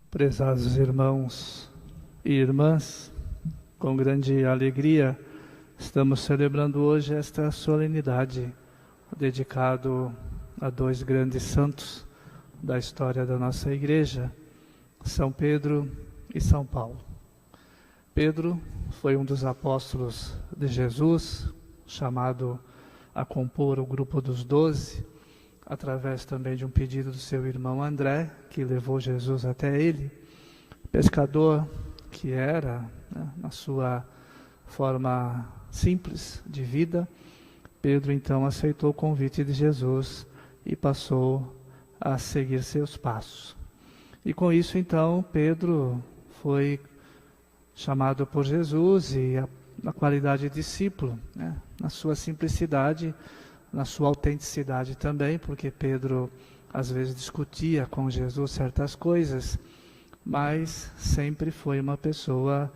Prezados irmãos e irmãs, com grande alegria estamos celebrando hoje esta solenidade dedicado a dois grandes santos da história da nossa igreja, São Pedro e São Paulo. Pedro foi um dos apóstolos de Jesus, chamado a compor o grupo dos 12, através também de um pedido do seu irmão André, que levou Jesus até ele. Pescador que era, na sua forma simples de vida, Pedro então aceitou o convite de Jesus e passou a seguir seus passos. E com isso então Pedro foi chamado por Jesus e na qualidade de discípulo, na sua simplicidade, na sua autenticidade também, porque Pedro às vezes discutia com Jesus certas coisas, mas sempre foi uma pessoa,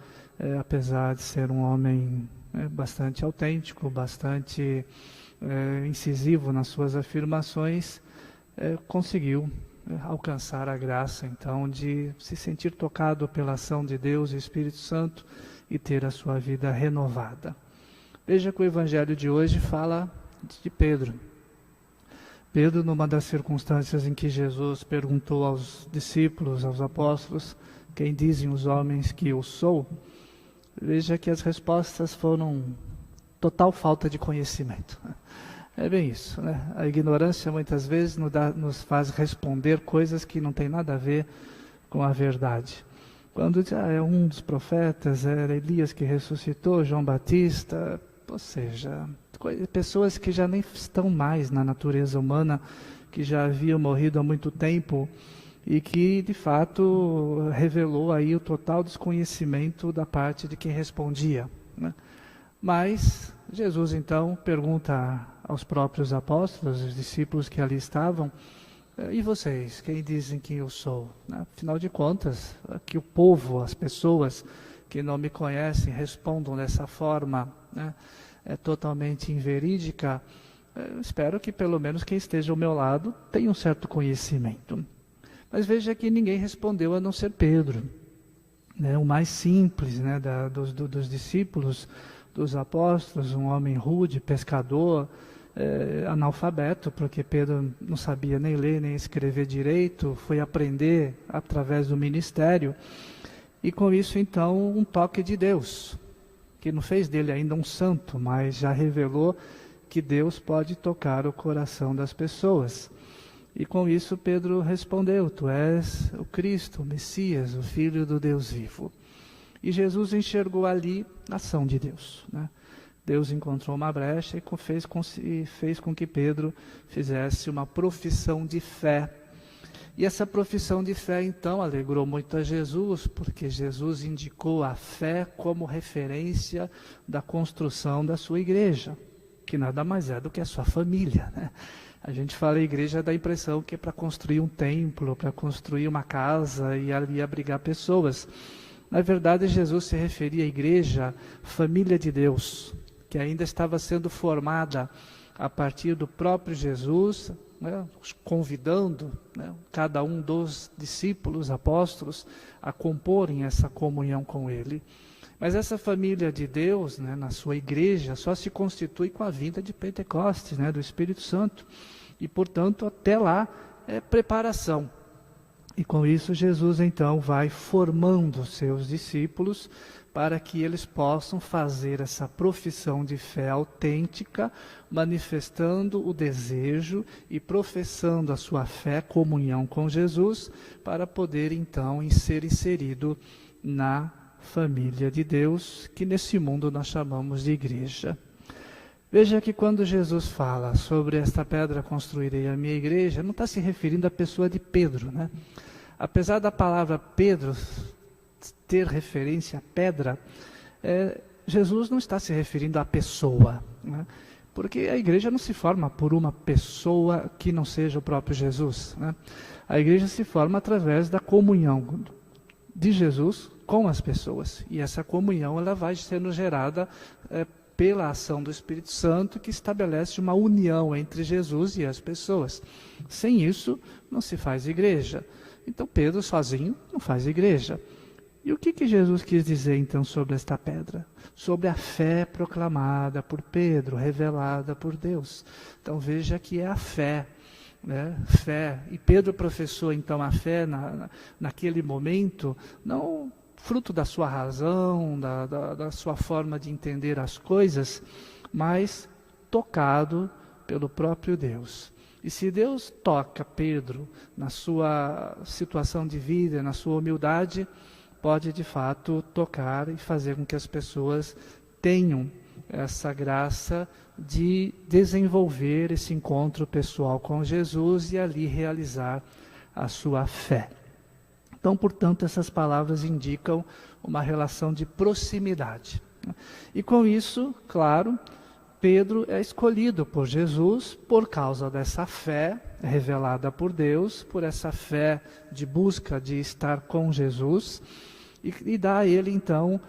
apesar de ser um homem bastante autêntico, bastante incisivo nas suas afirmações, conseguiu alcançar a graça então de se sentir tocado pela ação de Deus e Espírito Santo e ter a sua vida renovada. Veja que o Evangelho de hoje fala de Pedro. Pedro, numa das circunstâncias em que Jesus perguntou aos discípulos, aos apóstolos, quem dizem os homens que eu sou? Veja que as respostas foram total falta de conhecimento. É bem isso, né? A ignorância muitas vezes nos faz responder coisas que não tem nada a ver com a verdade. Quando é um dos profetas, era Elias que ressuscitou, João Batista, ou seja, pessoas que já nem estão mais na natureza humana, que já haviam morrido há muito tempo e que de fato revelou aí o total desconhecimento da parte de quem respondia, né? Mas Jesus então pergunta aos próprios apóstolos, os discípulos que ali estavam, e vocês, quem dizem que eu sou? Afinal de contas, que o povo, as pessoas que não me conhecem respondam dessa forma, né? É totalmente inverídica. Eu espero que pelo menos quem esteja ao meu lado tenha um certo conhecimento. Mas veja que ninguém respondeu a não ser Pedro, né? O mais simples, né, dos discípulos, dos apóstolos, um homem rude, pescador, analfabeto, porque Pedro não sabia nem ler nem escrever direito, foi aprender através do ministério, e com isso então um toque de Deus, que não fez dele ainda um santo, mas já revelou que Deus pode tocar o coração das pessoas. E com isso Pedro respondeu, tu és o Cristo, o Messias, o Filho do Deus vivo. E Jesus enxergou ali a ação de Deus, né? Deus encontrou uma brecha e fez com que Pedro fizesse uma profissão de fé. E essa profissão de fé, então, alegrou muito a Jesus, porque Jesus indicou a fé como referência da construção da sua igreja, que nada mais é do que a sua família, né? A gente fala igreja, dá a impressão que é para construir um templo, para construir uma casa e ali abrigar pessoas. Na verdade, Jesus se referia à igreja, família de Deus, que ainda estava sendo formada a partir do próprio Jesus, né, convidando, né, cada um dos discípulos, apóstolos, a comporem essa comunhão com Ele. Mas essa família de Deus, né, na sua igreja, só se constitui com a vinda de Pentecostes, né, do Espírito Santo. E, portanto, até lá é preparação. E com isso Jesus então vai formando seus discípulos para que eles possam fazer essa profissão de fé autêntica, manifestando o desejo e professando a sua fé, comunhão com Jesus, para poder então ser inserido na família de Deus, que nesse mundo nós chamamos de igreja. Veja que quando Jesus fala sobre esta pedra construirei a minha igreja, não está se referindo à pessoa de Pedro, né? Apesar da palavra Pedro ter referência à pedra, Jesus não está se referindo à pessoa, né? Porque a igreja não se forma por uma pessoa que não seja o próprio Jesus, né? A igreja se forma através da comunhão de Jesus com as pessoas, e essa comunhão ela vai sendo gerada pela ação do Espírito Santo, que estabelece uma união entre Jesus e as pessoas. Sem isso, não se faz igreja. Então Pedro sozinho não faz igreja. E o que Jesus quis dizer então sobre esta pedra? Sobre a fé proclamada por Pedro, revelada por Deus. Então veja que é a fé, né? Fé. E Pedro professou então a fé naquele momento, não fruto da sua razão, da sua forma de entender as coisas, mas tocado pelo próprio Deus. E se Deus toca Pedro na sua situação de vida, na sua humildade, pode de fato tocar e fazer com que as pessoas tenham essa graça de desenvolver esse encontro pessoal com Jesus e ali realizar a sua fé. Então, portanto, essas palavras indicam uma relação de proximidade. E com isso, claro, Pedro é escolhido por Jesus por causa dessa fé revelada por Deus, por essa fé de busca de estar com Jesus, e dá a ele então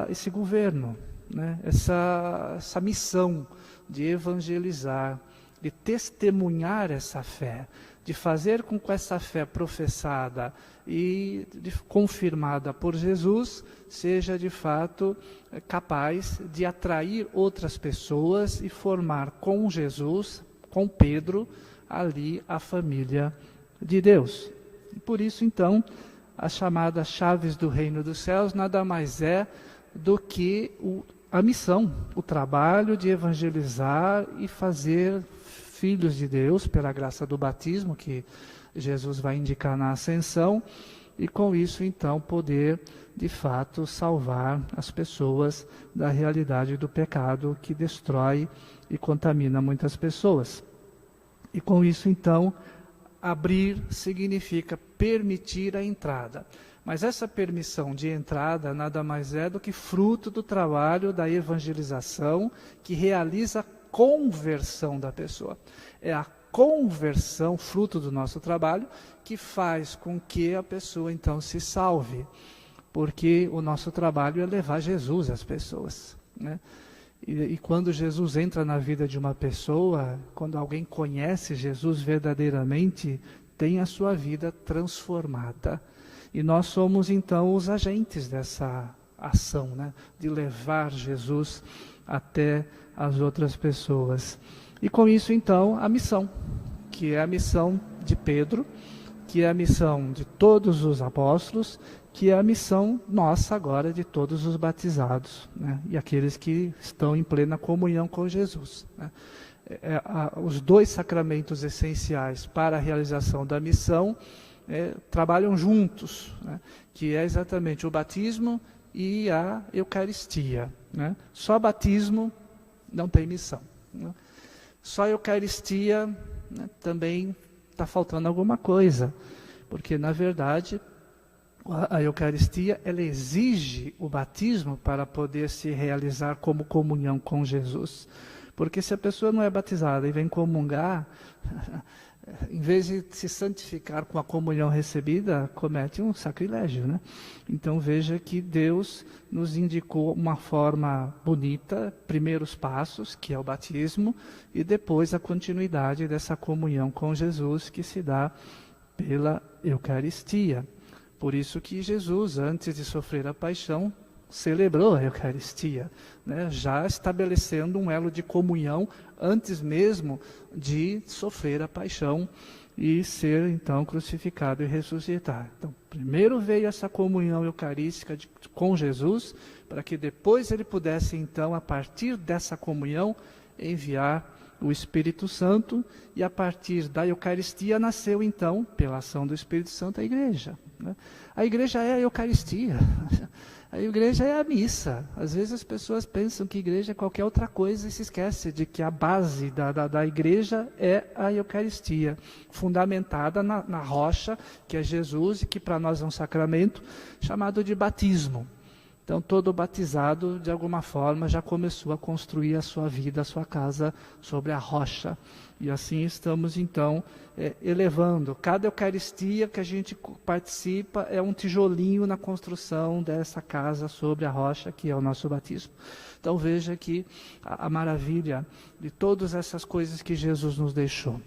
esse governo, né? essa missão de evangelizar, de testemunhar essa fé, de fazer com que essa fé professada e confirmada por Jesus seja de fato capaz de atrair outras pessoas e formar com Jesus, com Pedro, ali a família de Deus. E por isso então, as chamadas chaves do reino dos céus nada mais é do que a missão, o trabalho de evangelizar e fazer filhos de Deus pela graça do batismo, que Jesus vai indicar na ascensão, e com isso então poder de fato salvar as pessoas da realidade do pecado que destrói e contamina muitas pessoas. E com isso então abrir significa permitir a entrada. Mas essa permissão de entrada nada mais é do que fruto do trabalho da evangelização que realiza a conversão da pessoa. É a conversão, fruto do nosso trabalho, que faz com que a pessoa então se salve. Porque o nosso trabalho é levar Jesus às pessoas, né? E quando Jesus entra na vida de uma pessoa, quando alguém conhece Jesus verdadeiramente, tem a sua vida transformada. E nós somos então os agentes dessa ação, né? De levar Jesus até as outras pessoas. E com isso então a missão, que é a missão de Pedro, que é a missão de todos os apóstolos, que é a missão nossa agora de todos os batizados, né? E aqueles que estão em plena comunhão com Jesus, né? Os dois sacramentos essenciais para a realização da missão trabalham juntos, né? Que é exatamente o batismo e a Eucaristia, né? Só batismo não tem missão, né? Só a Eucaristia, né, também está faltando alguma coisa, porque na verdade a Eucaristia ela exige o batismo para poder se realizar como comunhão com Jesus. Porque se a pessoa não é batizada e vem comungar, em vez de se santificar com a comunhão recebida, comete um sacrilégio, né? Então veja que Deus nos indicou uma forma bonita, primeiros passos, que é o batismo, e depois a continuidade dessa comunhão com Jesus que se dá pela Eucaristia. Por isso que Jesus, antes de sofrer a paixão, celebrou a Eucaristia, né? Já estabelecendo um elo de comunhão antes mesmo de sofrer a paixão e ser então crucificado e ressuscitar. Então, primeiro veio essa comunhão eucarística com Jesus, para que depois ele pudesse então, a partir dessa comunhão, enviar o Espírito Santo, e a partir da Eucaristia nasceu então, pela ação do Espírito Santo, a igreja, né? A igreja é a Eucaristia. A igreja é a missa. Às vezes as pessoas pensam que igreja é qualquer outra coisa e se esquece de que a base da igreja é a Eucaristia, fundamentada na rocha, que é Jesus, e que para nós é um sacramento chamado de batismo. Então todo batizado, de alguma forma, já começou a construir a sua vida, a sua casa sobre a rocha. E assim estamos então elevando. Cada Eucaristia que a gente participa é um tijolinho na construção dessa casa sobre a rocha, que é o nosso batismo. Então veja que a maravilha de todas essas coisas que Jesus nos deixou.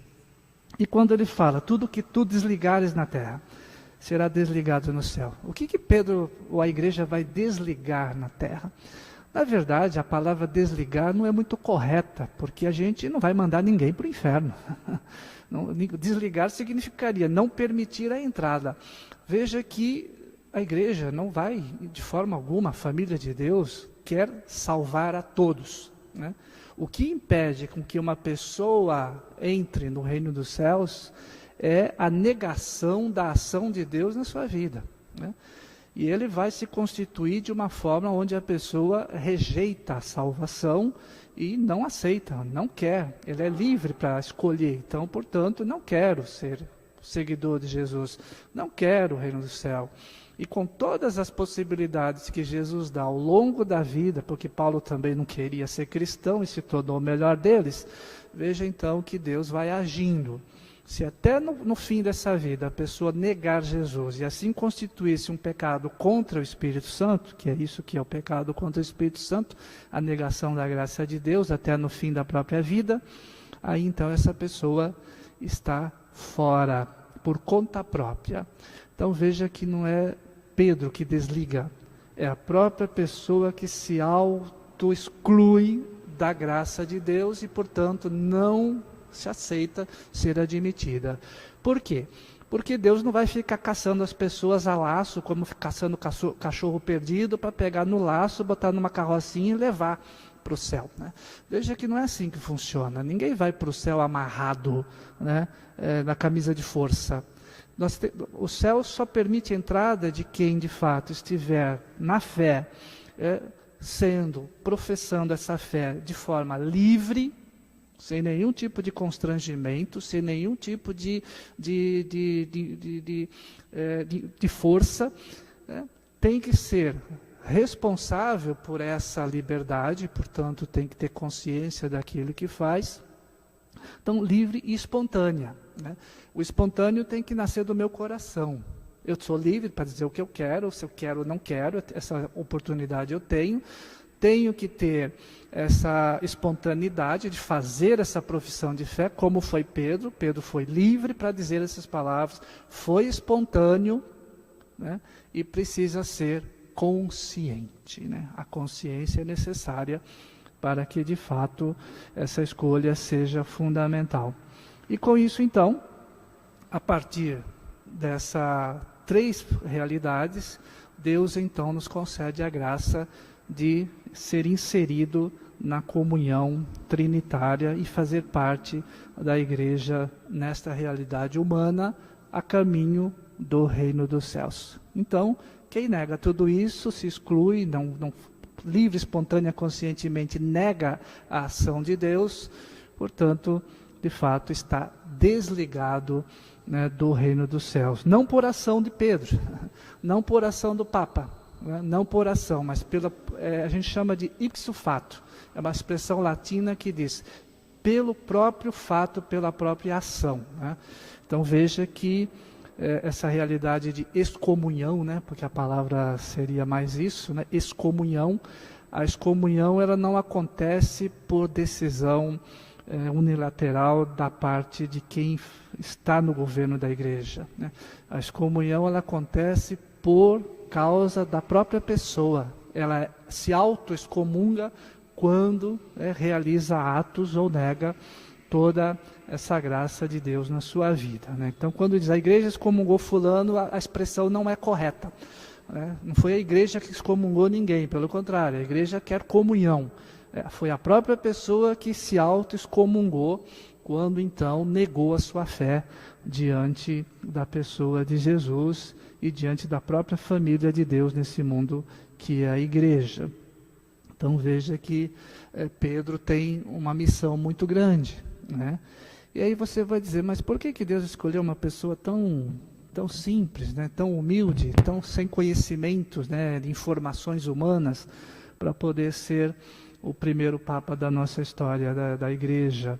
E quando ele fala, tudo que tu desligares na terra, será desligado no céu. O que Pedro ou a igreja vai desligar na terra? Na verdade, a palavra desligar não é muito correta, porque a gente não vai mandar ninguém para o inferno. Desligar significaria não permitir a entrada. Veja que a igreja não vai, de forma alguma, a família de Deus quer salvar a todos, né? O que impede com que uma pessoa entre no reino dos céus é a negação da ação de Deus na sua vida, né? E ele vai se constituir de uma forma onde a pessoa rejeita a salvação e não aceita, não quer. Ele é livre para escolher. Então, portanto, não quero ser seguidor de Jesus, não quero o reino do céu. E com todas as possibilidades que Jesus dá ao longo da vida, porque Paulo também não queria ser cristão e se tornou o melhor deles, veja então que Deus vai agindo. Se até no fim dessa vida a pessoa negar Jesus e assim constituir-se um pecado contra o Espírito Santo, que é isso que é o pecado contra o Espírito Santo, a negação da graça de Deus até no fim da própria vida, aí então essa pessoa está fora, por conta própria. Então veja que não é Pedro que desliga, é a própria pessoa que se auto-exclui da graça de Deus e, portanto, não se aceita ser admitida. Por quê? Porque Deus não vai ficar caçando as pessoas a laço, como caçando cachorro perdido, para pegar no laço, botar numa carrocinha e levar para o céu, né? Veja que não é assim que funciona. Ninguém vai para o céu amarrado, né, na camisa de força. O céu só permite a entrada de quem de fato estiver na fé, professando essa fé de forma livre, sem nenhum tipo de constrangimento, sem nenhum tipo de força, né? Tem que ser responsável por essa liberdade, portanto tem que ter consciência daquilo que faz. Então, livre e espontânea, né? O espontâneo tem que nascer do meu coração. Eu sou livre para dizer o que eu quero, se eu quero ou não quero, essa oportunidade eu tenho. Tenho que ter essa espontaneidade de fazer essa profissão de fé, como foi Pedro. Pedro foi livre para dizer essas palavras, foi espontâneo, né? E precisa ser consciente, né? A consciência é necessária para que, de fato, essa escolha seja fundamental. E com isso, então, a partir dessas 3 realidades, Deus, então, nos concede a graça de ser inserido na comunhão trinitária e fazer parte da igreja nesta realidade humana, a caminho do reino dos céus. Então, quem nega tudo isso, se exclui, não livre, espontânea, conscientemente nega a ação de Deus, portanto, de fato, está desligado, né, do reino dos céus. Não por ação de Pedro, não por ação do Papa, né, não por ação, mas a gente chama de ipso facto. É uma expressão latina que diz pelo próprio fato, pela própria ação, né? Então veja que essa realidade de excomunhão, né, porque a palavra seria mais isso, né, excomunhão. A excomunhão ela não acontece por decisão unilateral da parte de quem está no governo da igreja, né? A excomunhão ela acontece por causa da própria pessoa. Ela se auto-excomunga quando realiza atos ou nega toda essa graça de Deus na sua vida, né? Então, quando diz a igreja excomungou fulano, a expressão não é correta, né? Não foi a igreja que excomungou ninguém, pelo contrário, a igreja quer comunhão. Foi a própria pessoa que se auto-excomungou quando então negou a sua fé diante da pessoa de Jesus e diante da própria família de Deus nesse mundo que é a igreja. Então veja que Pedro tem uma missão muito grande, né? E aí você vai dizer, mas por que Deus escolheu uma pessoa tão simples, né, tão humilde, tão sem conhecimentos, né, de informações humanas, para poder ser o primeiro Papa da nossa história, da igreja?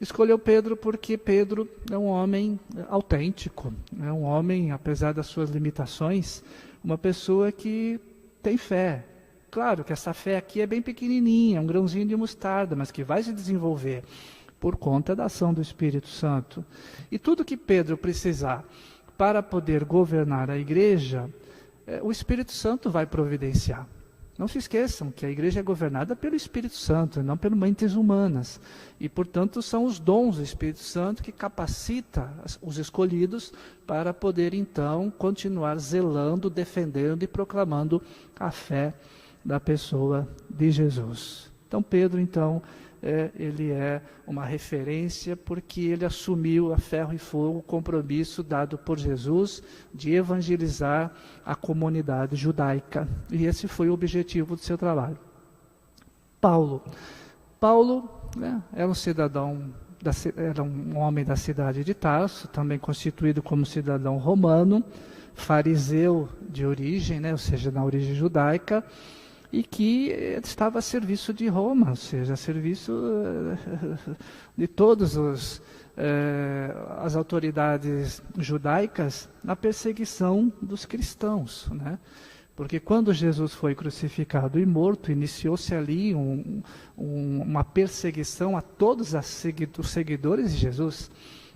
Escolheu Pedro porque Pedro é um homem autêntico, é um homem, apesar das suas limitações, uma pessoa que tem fé. Claro que essa fé aqui é bem pequenininha, um grãozinho de mostarda, mas que vai se desenvolver. por conta da ação do Espírito Santo. E tudo que Pedro precisar para poder governar a igreja, o Espírito Santo vai providenciar. Não se esqueçam que a igreja é governada pelo Espírito Santo, não por mentes humanas. E, portanto, são os dons do Espírito Santo que capacita os escolhidos para poder, então, continuar zelando, defendendo e proclamando a fé da pessoa de Jesus. Então, Pedro, então, ele é uma referência porque ele assumiu a ferro e fogo o compromisso dado por Jesus de evangelizar a comunidade judaica. E esse foi o objetivo do seu trabalho. Paulo, né, era um cidadão, era um homem da cidade de Tarso, também constituído como cidadão romano, fariseu de origem, né, ou seja, na origem judaica, e que estava a serviço de Roma, ou seja, a serviço de todas as autoridades judaicas na perseguição dos cristãos, né? Porque quando Jesus foi crucificado e morto, iniciou-se ali uma perseguição a todos os seguidores de Jesus,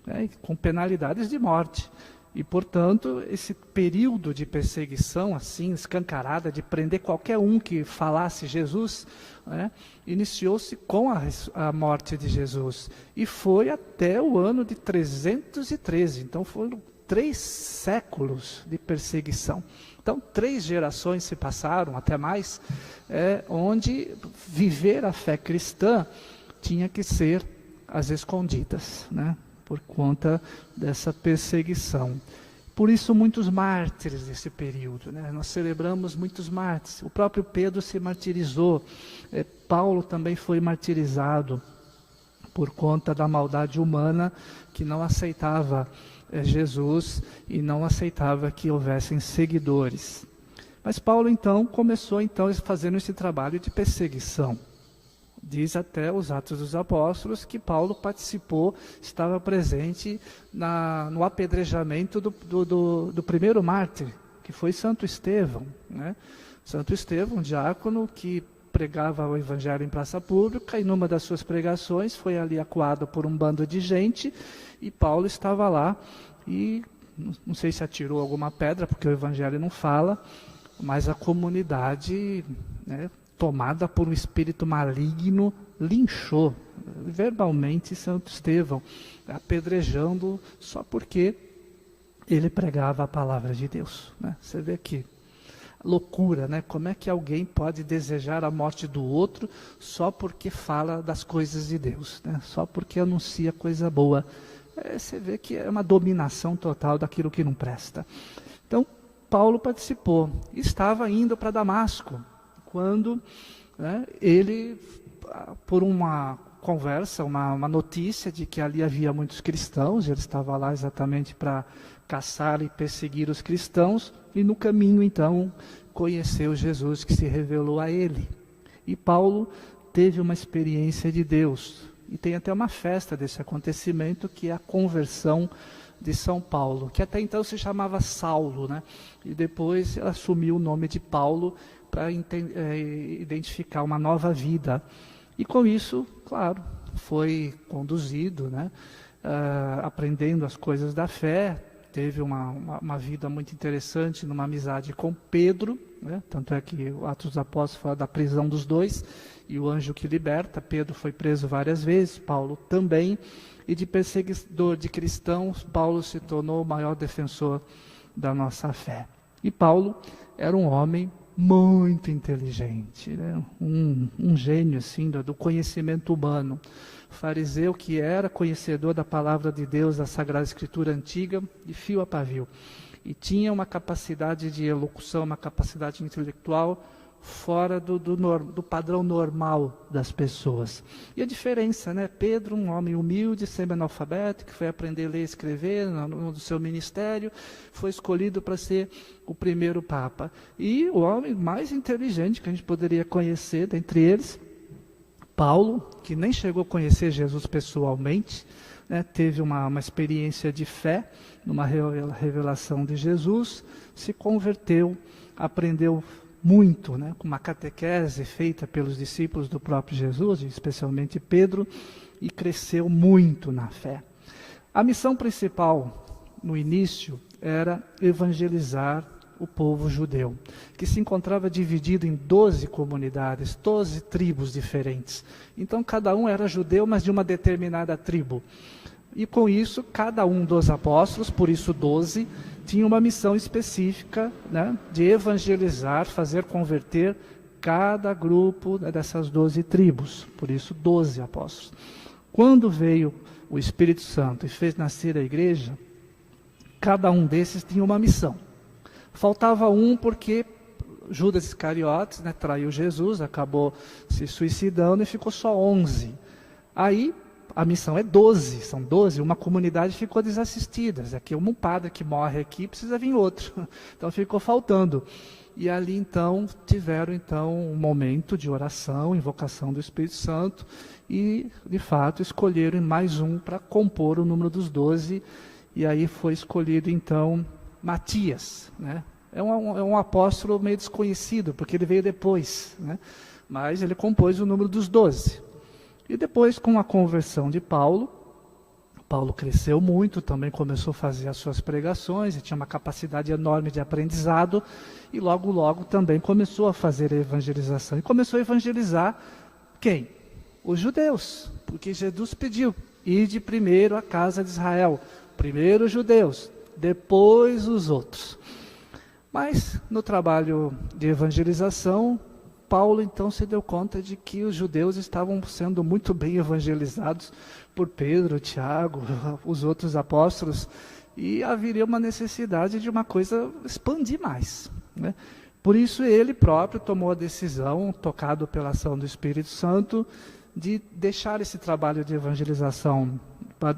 né, com penalidades de morte. E, portanto, esse período de perseguição, assim, escancarada, de prender qualquer um que falasse Jesus, né, iniciou-se com a morte de Jesus. E foi até o ano de 313. Então, foram 3 séculos de perseguição. Então, 3 gerações se passaram, até mais, onde viver a fé cristã tinha que ser às escondidas, né? Por conta dessa perseguição. Por isso, muitos mártires desse período, né? Nós celebramos muitos mártires. O próprio Pedro se martirizou. Paulo também foi martirizado por conta da maldade humana que não aceitava Jesus e não aceitava que houvessem seguidores. Mas Paulo, então, começou fazendo esse trabalho de perseguição. Diz até os Atos dos Apóstolos que Paulo participou, estava presente no apedrejamento do primeiro mártir, que foi Santo Estevão, né? Santo Estevão, um diácono que pregava o evangelho em praça pública, e numa das suas pregações foi ali acuado por um bando de gente, e Paulo estava lá, e não sei se atirou alguma pedra, porque o evangelho não fala, mas a comunidade, né, tomada por um espírito maligno, linchou verbalmente Santo Estevão, apedrejando só porque ele pregava a palavra de Deus, né? Você vê que loucura, né? Como é que alguém pode desejar a morte do outro só porque fala das coisas de Deus, né? Só porque anuncia coisa boa. Você vê que é uma dominação total daquilo que não presta. Então, Paulo participou, estava indo para Damasco, quando, né, ele, por uma conversa, uma notícia de que ali havia muitos cristãos, ele estava lá exatamente para caçar e perseguir os cristãos, e no caminho, então, conheceu Jesus que se revelou a ele. E Paulo teve uma experiência de Deus, e tem até uma festa desse acontecimento, que é a conversão de São Paulo, que até então se chamava Saulo, né? E depois assumiu o nome de Paulo, para identificar uma nova vida. E com isso, claro, foi conduzido, né, aprendendo as coisas da fé, teve uma vida muito interessante, numa amizade com Pedro, né, tanto é que o Atos dos Apóstolos fala da prisão dos dois, e o anjo que liberta. Pedro foi preso várias vezes, Paulo também, e de perseguidor de cristãos, Paulo se tornou o maior defensor da nossa fé. E Paulo era um homem muito inteligente, né? Um gênio assim, do conhecimento humano. Fariseu que era conhecedor da palavra de Deus, da Sagrada Escritura antiga, de fio a pavio. E tinha uma capacidade de elocução, uma capacidade intelectual fora do padrão normal das pessoas. E a diferença, né? Pedro, um homem humilde, semi-analfabeto, que foi aprender a ler e escrever no seu ministério, foi escolhido para ser o primeiro Papa. E o homem mais inteligente que a gente poderia conhecer, dentre eles, Paulo, que nem chegou a conhecer Jesus pessoalmente, né? Teve uma experiência de fé, numa revelação de Jesus, se converteu, aprendeu muito, né, com uma catequese feita pelos discípulos do próprio Jesus, especialmente Pedro, e cresceu muito na fé. A missão principal, no início, era evangelizar o povo judeu, que se encontrava dividido em 12 comunidades, 12 tribos diferentes. Então, cada um era judeu, mas de uma determinada tribo. E com isso, cada um dos apóstolos, por isso 12, tinha uma missão específica, né, de evangelizar, fazer converter cada grupo dessas 12 tribos. Por isso 12 apóstolos. Quando veio o Espírito Santo e fez nascer a igreja, cada um desses tinha uma missão. Faltava um porque Judas Iscariotes, né, traiu Jesus, acabou se suicidando e ficou só 11. Aí a missão é 12, são 12, uma comunidade ficou desassistida. Aqui um padre que morre aqui, precisa vir outro. Então ficou faltando. E ali então tiveram um momento de oração, invocação do Espírito Santo e de fato escolheram mais um para compor o número dos 12. E aí foi escolhido então Matias, né? É um apóstolo meio desconhecido, porque ele veio depois, né? Mas ele compôs o número dos 12. E depois, com a conversão de Paulo, Paulo cresceu muito, também começou a fazer as suas pregações, e tinha uma capacidade enorme de aprendizado, e logo, logo também começou a fazer a evangelização. E começou a evangelizar quem? Os judeus, porque Jesus pediu, ide primeiro à casa de Israel, primeiro os judeus, depois os outros. Mas no trabalho de evangelização, Paulo então se deu conta de que os judeus estavam sendo muito bem evangelizados por Pedro, Tiago, os outros apóstolos, e haveria uma necessidade de uma coisa expandir mais, né? Por isso ele próprio tomou a decisão, tocado pela ação do Espírito Santo, de deixar esse trabalho de evangelização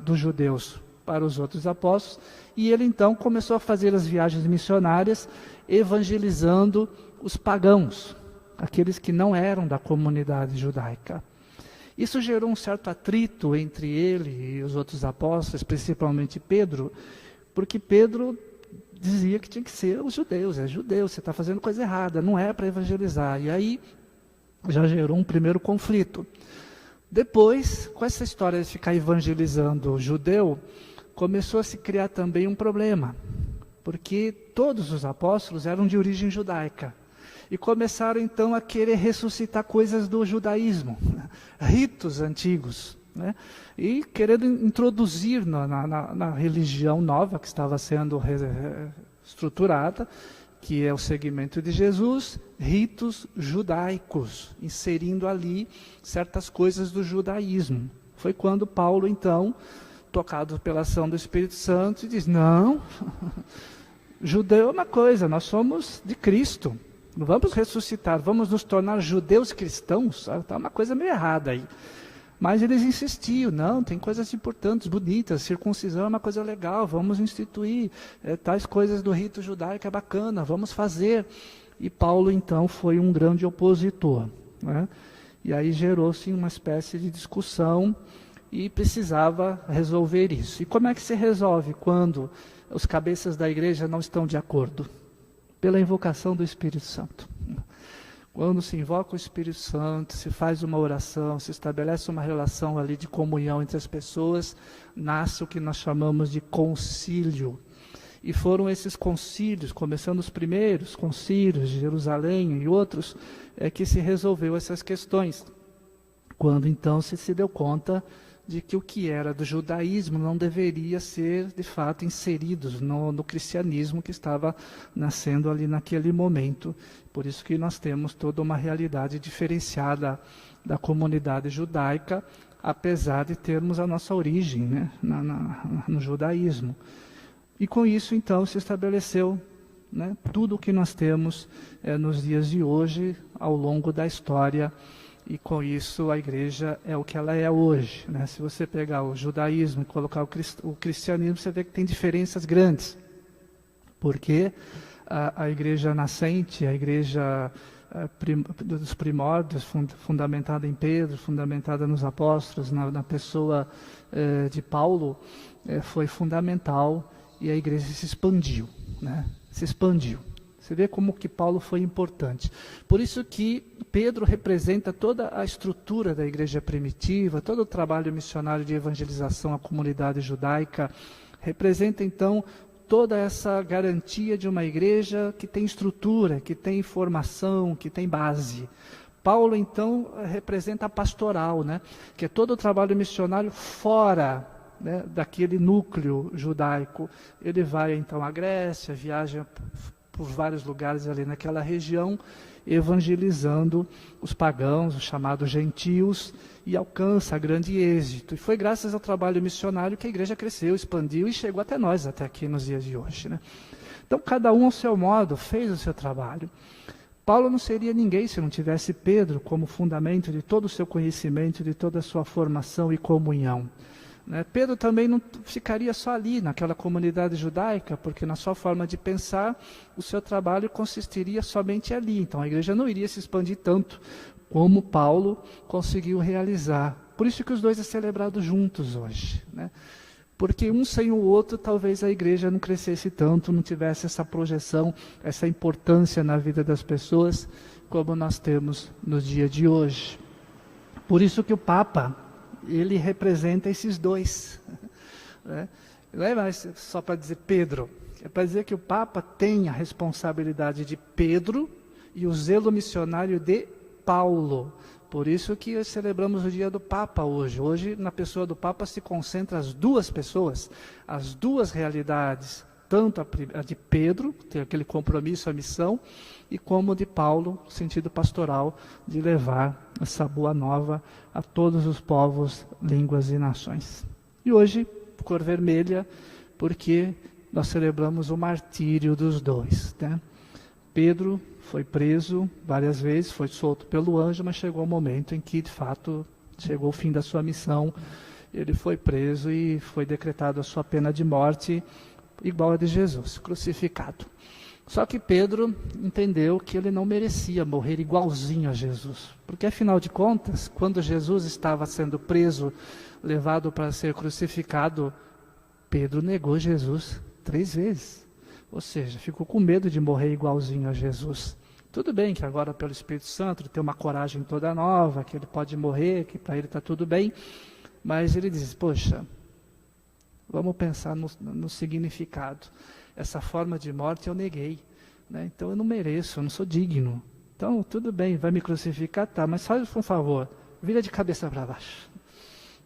dos judeus para os outros apóstolos, e ele então começou a fazer as viagens missionárias, evangelizando os pagãos, aqueles que não eram da comunidade judaica. Isso gerou um certo atrito entre ele e os outros apóstolos, principalmente Pedro, porque Pedro dizia que tinha que ser os judeus, é judeu, você está fazendo coisa errada, não é para evangelizar. E aí já gerou um primeiro conflito. Depois, com essa história de ficar evangelizando o judeu, começou a se criar também um problema, porque todos os apóstolos eram de origem judaica. E começaram então a querer ressuscitar coisas do judaísmo, ritos antigos, né? E querendo introduzir na religião nova que estava sendo estruturada, que é o segmento de Jesus, ritos judaicos, inserindo ali certas coisas do judaísmo. Foi quando Paulo então, tocado pela ação do Espírito Santo, diz, não, judeu é uma coisa, nós somos de Cristo. Não vamos ressuscitar, vamos nos tornar judeus cristãos? Está uma coisa meio errada aí. Mas eles insistiam, não, tem coisas importantes, bonitas, circuncisão é uma coisa legal, vamos instituir tais coisas do rito judaico, é bacana, vamos fazer. E Paulo então foi um grande opositor, né? E aí gerou-se uma espécie de discussão e precisava resolver isso. E como é que se resolve quando os cabeças da igreja não estão de acordo? Pela invocação do Espírito Santo. Quando se invoca o Espírito Santo, se faz uma oração, se estabelece uma relação ali de comunhão entre as pessoas, nasce o que nós chamamos de concílio. E foram esses concílios, começando os primeiros concílios de Jerusalém e outros, que se resolveu essas questões. Quando então se deu conta de que o que era do judaísmo não deveria ser, de fato, inseridos no cristianismo que estava nascendo ali naquele momento. Por isso que nós temos toda uma realidade diferenciada da comunidade judaica, apesar de termos a nossa origem, né, no judaísmo. E com isso, então, se estabeleceu, né, tudo o que nós temos nos dias de hoje, ao longo da história. E com isso a igreja é o que ela é hoje, né? Se você pegar o judaísmo e colocar o cristianismo, você vê que tem diferenças grandes. Porque a igreja nascente, a igreja dos primórdios, fundamentada em Pedro, fundamentada nos apóstolos, na pessoa de Paulo, foi fundamental e a igreja se expandiu, né? Se expandiu. Você vê como que Paulo foi importante. Por isso que Pedro representa toda a estrutura da igreja primitiva, todo o trabalho missionário de evangelização à comunidade judaica, representa então toda essa garantia de uma igreja que tem estrutura, que tem formação, que tem base. Paulo, então, representa a pastoral, né? Que é todo o trabalho missionário fora, né, daquele núcleo judaico. Ele vai, então, à Grécia, viaja por vários lugares ali naquela região, evangelizando os pagãos, os chamados gentios, e alcança grande êxito. E foi graças ao trabalho missionário que a igreja cresceu, expandiu e chegou até nós, até aqui nos dias de hoje, né? Então, cada um ao seu modo fez o seu trabalho. Paulo não seria ninguém se não tivesse Pedro como fundamento de todo o seu conhecimento, de toda a sua formação e comunhão. Pedro também não ficaria só ali, naquela comunidade judaica, porque na sua forma de pensar, o seu trabalho consistiria somente ali. Então a igreja não iria se expandir tanto como Paulo conseguiu realizar. Por isso que os dois é celebrado juntos hoje, né? Porque um sem o outro, talvez a igreja não crescesse tanto, não tivesse essa projeção, essa importância na vida das pessoas, como nós temos no dia de hoje. Por isso que o Papa, ele representa esses dois. Né? Não é mais só para dizer Pedro, é para dizer que o Papa tem a responsabilidade de Pedro e o zelo missionário de Paulo. Por isso que celebramos o dia do Papa hoje. Hoje, na pessoa do Papa, se concentra as duas pessoas, as duas realidades, tanto a de Pedro, tem aquele compromisso, a missão, e como de Paulo, no sentido pastoral, de levar essa boa nova a todos os povos, línguas e nações. E hoje, cor vermelha, porque nós celebramos o martírio dos dois, né? Pedro foi preso várias vezes, foi solto pelo anjo, mas chegou o momento em que, de fato, chegou o fim da sua missão. Ele foi preso e foi decretado a sua pena de morte, igual a de Jesus, crucificado. Só que Pedro entendeu que ele não merecia morrer igualzinho a Jesus. Porque, afinal de contas, quando Jesus estava sendo preso, levado para ser crucificado, Pedro negou Jesus 3 vezes. Ou seja, ficou com medo de morrer igualzinho a Jesus. Tudo bem que agora, pelo Espírito Santo, ele tem uma coragem toda nova, que ele pode morrer, que para ele está tudo bem. Mas ele diz, poxa, vamos pensar no significado. Essa forma de morte eu neguei, né? Então eu não mereço, eu não sou digno. Então tudo bem, vai me crucificar, tá, mas faz um favor, vira de cabeça para baixo.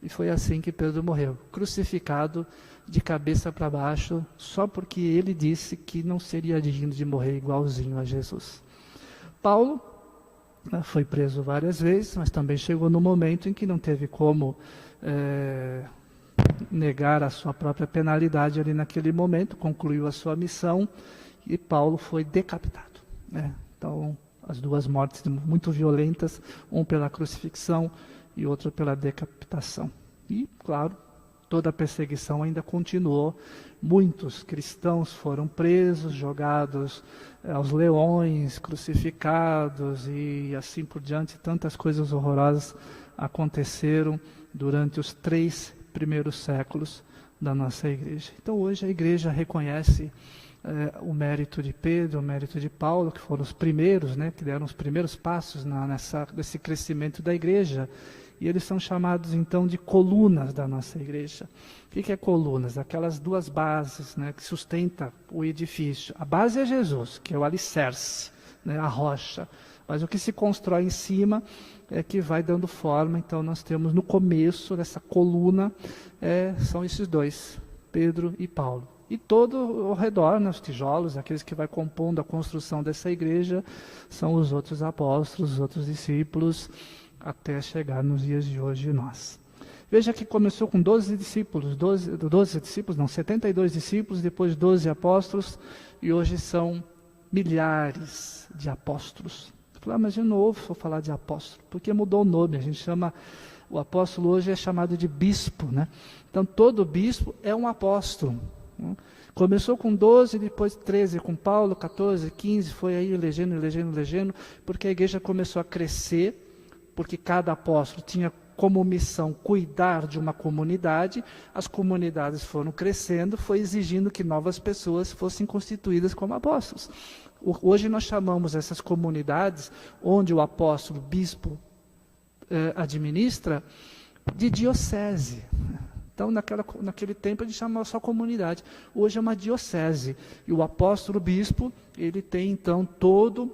E foi assim que Pedro morreu, crucificado de cabeça para baixo, só porque ele disse que não seria digno de morrer igualzinho a Jesus. Paulo, né, foi preso várias vezes, mas também chegou no momento em que não teve como negar a sua própria penalidade ali naquele momento, concluiu a sua missão e Paulo foi decapitado, né? Então, as duas mortes muito violentas, um pela crucifixão e outro pela decapitação. E, claro, toda a perseguição ainda continuou. Muitos cristãos foram presos, jogados aos leões, crucificados e assim por diante. Tantas coisas horrorosas aconteceram durante os 3 primeiros séculos da nossa igreja. Então hoje a igreja reconhece o mérito de Pedro, o mérito de Paulo, que foram os primeiros, né, que deram os primeiros passos nesse crescimento da igreja. E eles são chamados então de colunas da nossa igreja. O que é colunas? Aquelas 2 bases, né, que sustentam o edifício. A base é Jesus, que é o alicerce, né, a rocha. Mas o que se constrói em cima é que vai dando forma. Então nós temos no começo dessa coluna, são esses 2, Pedro e Paulo. E todo ao redor, nos tijolos, aqueles que vai compondo a construção dessa igreja, são os outros apóstolos, os outros discípulos, até chegar nos dias de hoje nós. Veja que começou com 12 discípulos, 72 discípulos, depois 12 apóstolos, e hoje são milhares de apóstolos. Mas de novo vou falar de apóstolo, porque mudou o nome, a gente chama, o apóstolo hoje é chamado de bispo, né? Então todo bispo é um apóstolo. Começou com 12, depois 13 com Paulo, 14, 15, foi aí elegendo, porque a igreja começou a crescer, porque cada apóstolo tinha como missão cuidar de uma comunidade, as comunidades foram crescendo, foi exigindo que novas pessoas fossem constituídas como apóstolos. Hoje nós chamamos essas comunidades, onde o apóstolo, bispo, administra, de diocese. Então, naquele tempo, a gente chamava só comunidade. Hoje é uma diocese. E o apóstolo bispo, ele tem, então, todo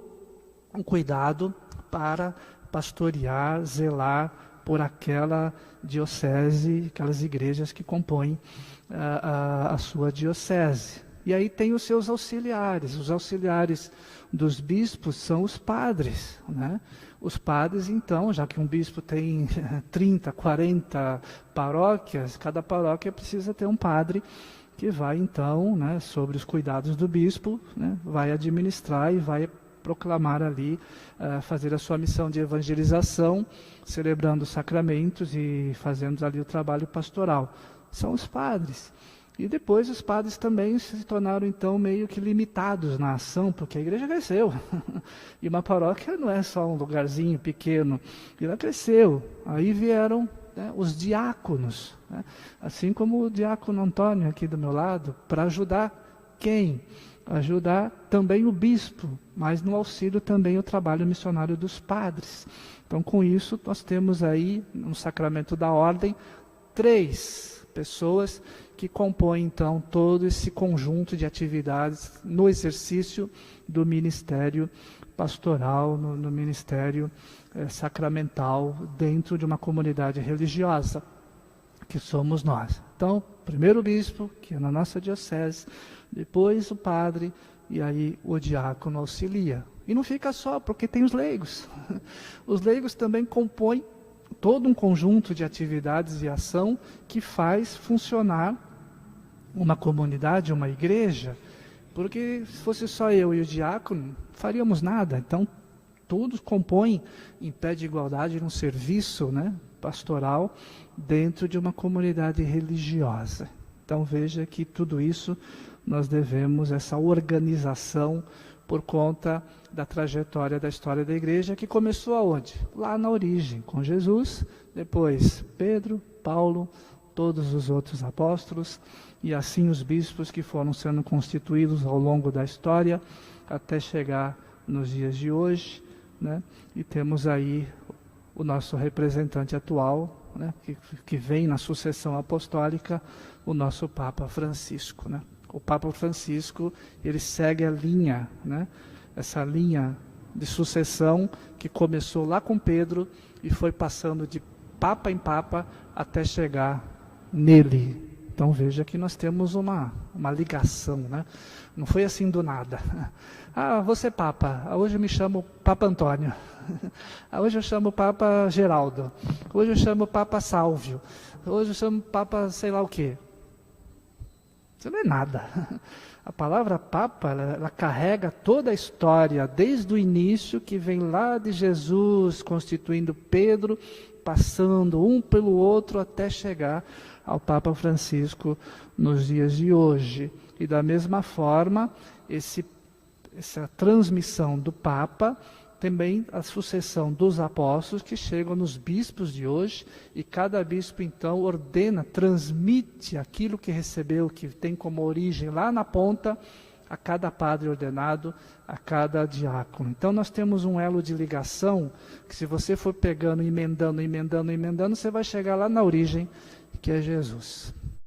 um cuidado para pastorear, zelar por aquela diocese, aquelas igrejas que compõem a sua diocese. E aí tem os seus auxiliares. Os auxiliares dos bispos são os padres, né? Os padres, então, já que um bispo tem 30, 40 paróquias, cada paróquia precisa ter um padre que vai, então, né, sobre os cuidados do bispo, né, vai administrar e vai proclamar ali, fazer a sua missão de evangelização, celebrando os sacramentos e fazendo ali o trabalho pastoral. São os padres. E depois os padres também se tornaram, então, meio que limitados na ação, porque a igreja cresceu. E uma paróquia não é só um lugarzinho pequeno, ela cresceu. Aí vieram, né, os diáconos, né? Assim como o diácono Antônio aqui do meu lado, para ajudar quem? Ajudar também o bispo, mas no auxílio também o trabalho missionário dos padres. Então, com isso, nós temos aí, no sacramento da ordem, 3 pessoas que compõem, então, todo esse conjunto de atividades no exercício do ministério pastoral, no ministério sacramental, dentro de uma comunidade religiosa, que somos nós. Então, primeiro o bispo, que é na nossa diocese, depois o padre, e aí o diácono auxilia. E não fica só, porque tem os leigos. Os leigos também compõem todo um conjunto de atividades e ação que faz funcionar uma comunidade, uma igreja, porque se fosse só eu e o diácono, não faríamos nada. Então, todos compõem em pé de igualdade um serviço, né, pastoral dentro de uma comunidade religiosa. Então, veja que tudo isso nós devemos essa organização por conta da trajetória da história da igreja, que começou aonde? Lá na origem, com Jesus, depois Pedro, Paulo, todos os outros apóstolos, e assim os bispos que foram sendo constituídos ao longo da história, até chegar nos dias de hoje, né? E temos aí o nosso representante atual, né? que vem na sucessão apostólica, o nosso Papa Francisco, né? O Papa Francisco, ele segue a linha, né? Essa linha de sucessão que começou lá com Pedro e foi passando de Papa em Papa até chegar nele. Então veja que nós temos uma ligação, né? Não foi assim do nada. Ah, você é Papa, hoje eu me chamo Papa Antônio. Hoje eu chamo Papa Geraldo. Hoje eu chamo Papa Sálvio. Hoje eu chamo Papa sei lá o quê. Isso não é nada. A palavra Papa, ela carrega toda a história, desde o início, que vem lá de Jesus, constituindo Pedro, passando um pelo outro, até chegar ao Papa Francisco nos dias de hoje. E da mesma forma, essa transmissão do Papa, também a sucessão dos apóstolos que chegam nos bispos de hoje, e cada bispo então ordena, transmite aquilo que recebeu, que tem como origem lá na ponta, a cada padre ordenado, a cada diácono. Então nós temos um elo de ligação, que se você for pegando, emendando, você vai chegar lá na origem, que é Jesus.